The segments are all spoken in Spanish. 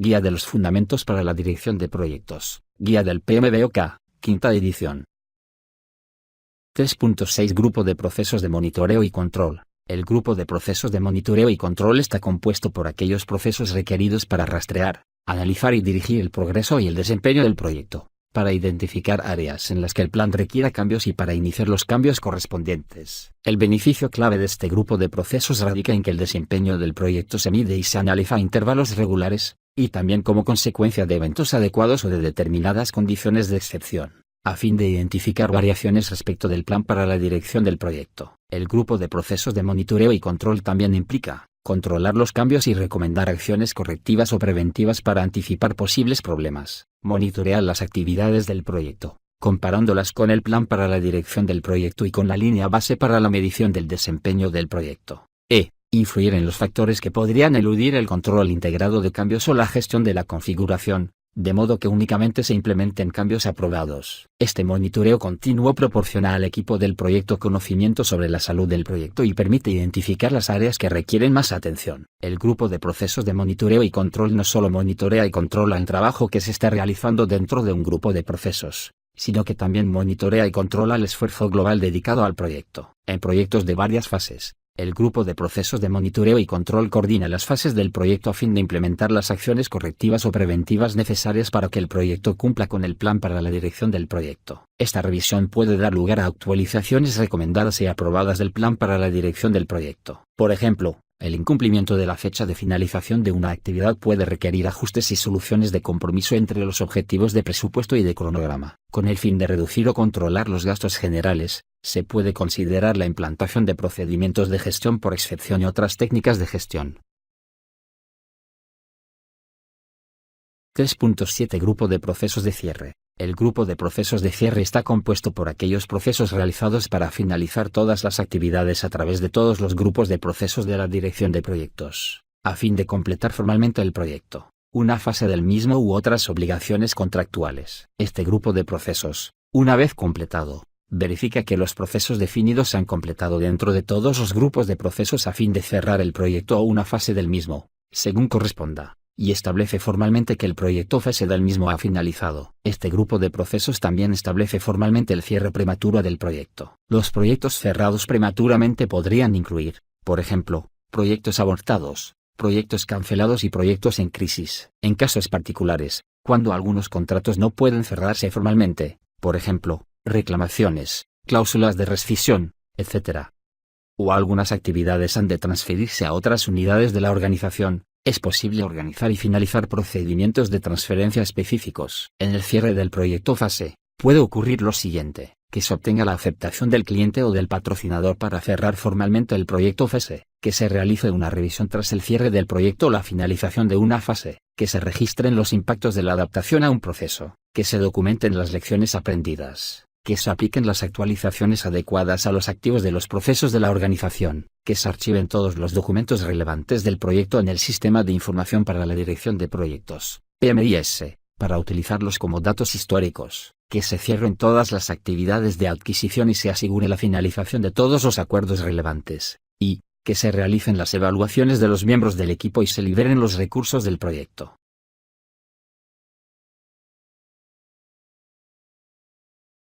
Guía de los Fundamentos para la Dirección de Proyectos, Guía del PMBOK, quinta edición. 3.6 Grupo de Procesos de Monitoreo y Control. El grupo de procesos de monitoreo y control está compuesto por aquellos procesos requeridos para rastrear, analizar y dirigir el progreso y el desempeño del proyecto, para identificar áreas en las que el plan requiera cambios y para iniciar los cambios correspondientes. El beneficio clave de este grupo de procesos radica en que el desempeño del proyecto se mide y se analiza a intervalos regulares, y también como consecuencia de eventos adecuados o de determinadas condiciones de excepción, a fin de identificar variaciones respecto del plan para la dirección del proyecto. El grupo de procesos de monitoreo y control también implica controlar los cambios y recomendar acciones correctivas o preventivas para anticipar posibles problemas. Monitorear las actividades del proyecto, comparándolas con el plan para la dirección del proyecto y con la línea base para la medición del desempeño del proyecto. Influir en los factores que podrían eludir el control integrado de cambios o la gestión de la configuración, de modo que únicamente se implementen cambios aprobados. Este monitoreo continuo proporciona al equipo del proyecto conocimiento sobre la salud del proyecto y permite identificar las áreas que requieren más atención. El grupo de procesos de monitoreo y control no solo monitorea y controla el trabajo que se está realizando dentro de un grupo de procesos, sino que también monitorea y controla el esfuerzo global dedicado al proyecto. En proyectos de varias fases, el grupo de procesos de monitoreo y control coordina las fases del proyecto a fin de implementar las acciones correctivas o preventivas necesarias para que el proyecto cumpla con el plan para la dirección del proyecto. Esta revisión puede dar lugar a actualizaciones recomendadas y aprobadas del plan para la dirección del proyecto. Por ejemplo, el incumplimiento de la fecha de finalización de una actividad puede requerir ajustes y soluciones de compromiso entre los objetivos de presupuesto y de cronograma. Con el fin de reducir o controlar los gastos generales, se puede considerar la implantación de procedimientos de gestión por excepción y otras técnicas de gestión. 3.7 Grupo de procesos de cierre. El grupo de procesos de cierre está compuesto por aquellos procesos realizados para finalizar todas las actividades a través de todos los grupos de procesos de la dirección de proyectos, a fin de completar formalmente el proyecto, una fase del mismo u otras obligaciones contractuales. Este grupo de procesos, una vez completado, verifica que los procesos definidos se han completado dentro de todos los grupos de procesos a fin de cerrar el proyecto o una fase del mismo, según corresponda, y establece formalmente que el proyecto fase del mismo ha finalizado. Este grupo de procesos también establece formalmente el cierre prematuro del proyecto. Los proyectos cerrados prematuramente podrían incluir, por ejemplo, proyectos abortados, proyectos cancelados y proyectos en crisis. En casos particulares, cuando algunos contratos no pueden cerrarse formalmente, por ejemplo, reclamaciones, cláusulas de rescisión, etc., o algunas actividades han de transferirse a otras unidades de la organización, es posible organizar y finalizar procedimientos de transferencia específicos. En el cierre del proyecto fase, puede ocurrir lo siguiente: que se obtenga la aceptación del cliente o del patrocinador para cerrar formalmente el proyecto fase, que se realice una revisión tras el cierre del proyecto o la finalización de una fase, que se registren los impactos de la adaptación a un proceso, que se documenten las lecciones aprendidas, que se apliquen las actualizaciones adecuadas a los activos de los procesos de la organización, que se archiven todos los documentos relevantes del proyecto en el Sistema de Información para la Dirección de Proyectos, PMIS, para utilizarlos como datos históricos, que se cierren todas las actividades de adquisición y se asegure la finalización de todos los acuerdos relevantes, y que se realicen las evaluaciones de los miembros del equipo y se liberen los recursos del proyecto.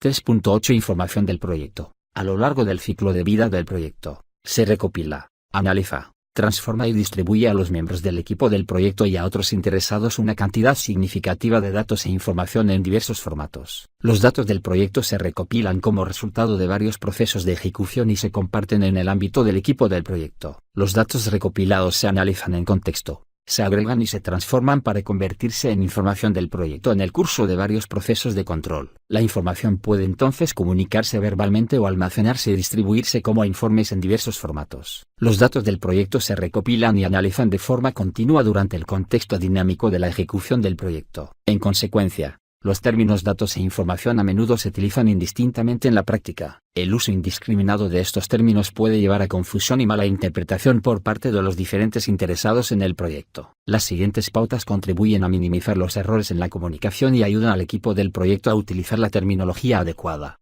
3.8 Información del proyecto. A lo largo del ciclo de vida del proyecto, se recopila, analiza, transforma y distribuye a los miembros del equipo del proyecto y a otros interesados una cantidad significativa de datos e información en diversos formatos. Los datos del proyecto se recopilan como resultado de varios procesos de ejecución y se comparten en el ámbito del equipo del proyecto. Los datos recopilados se analizan en contexto, se agregan y se transforman para convertirse en información del proyecto en el curso de varios procesos de control. La información puede entonces comunicarse verbalmente o almacenarse y distribuirse como informes en diversos formatos. Los datos del proyecto se recopilan y analizan de forma continua durante el contexto dinámico de la ejecución del proyecto. En consecuencia, los términos datos e información a menudo se utilizan indistintamente en la práctica. El uso indiscriminado de estos términos puede llevar a confusión y mala interpretación por parte de los diferentes interesados en el proyecto. Las siguientes pautas contribuyen a minimizar los errores en la comunicación y ayudan al equipo del proyecto a utilizar la terminología adecuada.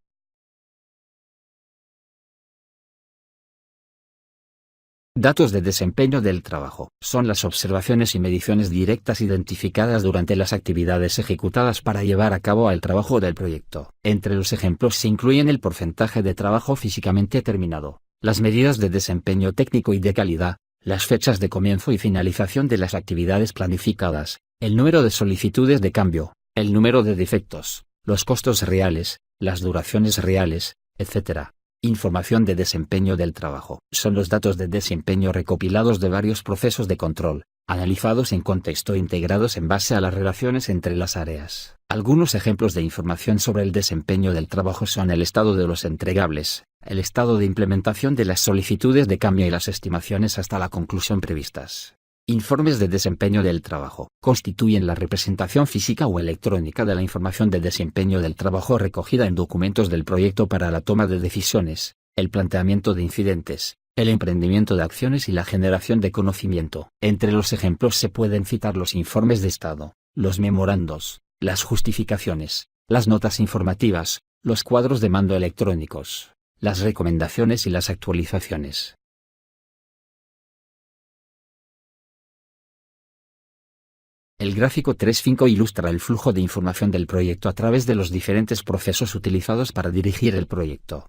Datos de desempeño del trabajo. Son las observaciones y mediciones directas identificadas durante las actividades ejecutadas para llevar a cabo el trabajo del proyecto. Entre los ejemplos se incluyen el porcentaje de trabajo físicamente terminado, las medidas de desempeño técnico y de calidad, las fechas de comienzo y finalización de las actividades planificadas, el número de solicitudes de cambio, el número de defectos, los costos reales, las duraciones reales, etc. Información de desempeño del trabajo. Son los datos de desempeño recopilados de varios procesos de control, analizados en contexto e integrados en base a las relaciones entre las áreas. Algunos ejemplos de información sobre el desempeño del trabajo son el estado de los entregables, el estado de implementación de las solicitudes de cambio y las estimaciones hasta la conclusión previstas. Informes de desempeño del trabajo. Constituyen la representación física o electrónica de la información de desempeño del trabajo recogida en documentos del proyecto para la toma de decisiones, el planteamiento de incidentes, el emprendimiento de acciones y la generación de conocimiento. Entre los ejemplos se pueden citar los informes de estado, los memorandos, las justificaciones, las notas informativas, los cuadros de mando electrónicos, las recomendaciones y las actualizaciones. El gráfico 3.5 ilustra el flujo de información del proyecto a través de los diferentes procesos utilizados para dirigir el proyecto.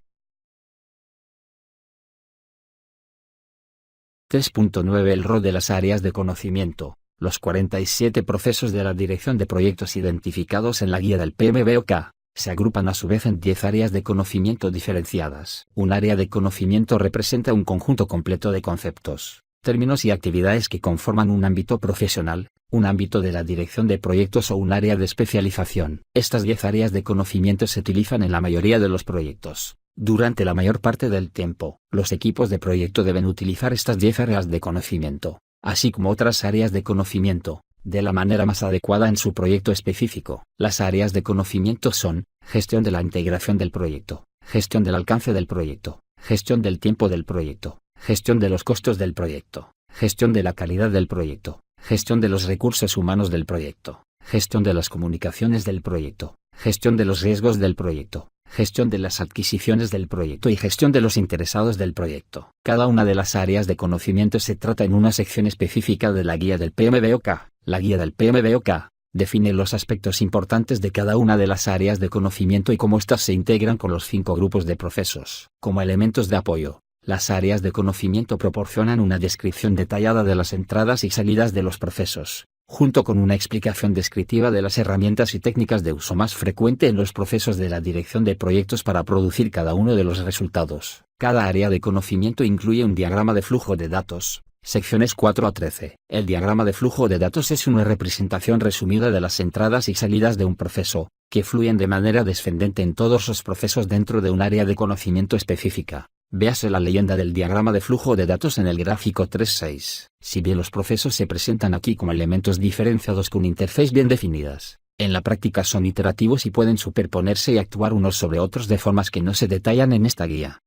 3.9 El rol de las áreas de conocimiento. Los 47 procesos de la dirección de proyectos identificados en la guía del PMBOK se agrupan a su vez en 10 áreas de conocimiento diferenciadas. Un área de conocimiento representa un conjunto completo de conceptos, términos y actividades que conforman un ámbito profesional, un ámbito de la dirección de proyectos o un área de especialización. Estas 10 áreas de conocimiento se utilizan en la mayoría de los proyectos. Durante la mayor parte del tiempo, los equipos de proyecto deben utilizar estas 10 áreas de conocimiento, así como otras áreas de conocimiento, de la manera más adecuada en su proyecto específico. Las áreas de conocimiento son: gestión de la integración del proyecto, gestión del alcance del proyecto, gestión del tiempo del proyecto, gestión de los costos del proyecto, gestión de la calidad del proyecto, gestión de los recursos humanos del proyecto, gestión de las comunicaciones del proyecto, gestión de los riesgos del proyecto, gestión de las adquisiciones del proyecto y gestión de los interesados del proyecto. Cada una de las áreas de conocimiento se trata en una sección específica de la guía del PMBOK. La guía del PMBOK define los aspectos importantes de cada una de las áreas de conocimiento y cómo éstas se integran con los 5 grupos de procesos. Como elementos de apoyo, las áreas de conocimiento proporcionan una descripción detallada de las entradas y salidas de los procesos, junto con una explicación descriptiva de las herramientas y técnicas de uso más frecuente en los procesos de la dirección de proyectos para producir cada uno de los resultados. Cada área de conocimiento incluye un diagrama de flujo de datos, secciones 4 a 13. El diagrama de flujo de datos es una representación resumida de las entradas y salidas de un proceso, que fluyen de manera descendente en todos los procesos dentro de un área de conocimiento específica. Véase la leyenda del diagrama de flujo de datos en el gráfico 3.6. Si bien los procesos se presentan aquí como elementos diferenciados con interfaces bien definidas, en la práctica son iterativos y pueden superponerse y actuar unos sobre otros de formas que no se detallan en esta guía.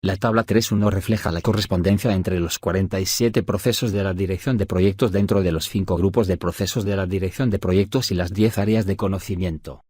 La tabla 3.1 refleja la correspondencia entre los 47 procesos de la dirección de proyectos dentro de los 5 grupos de procesos de la dirección de proyectos y las 10 áreas de conocimiento.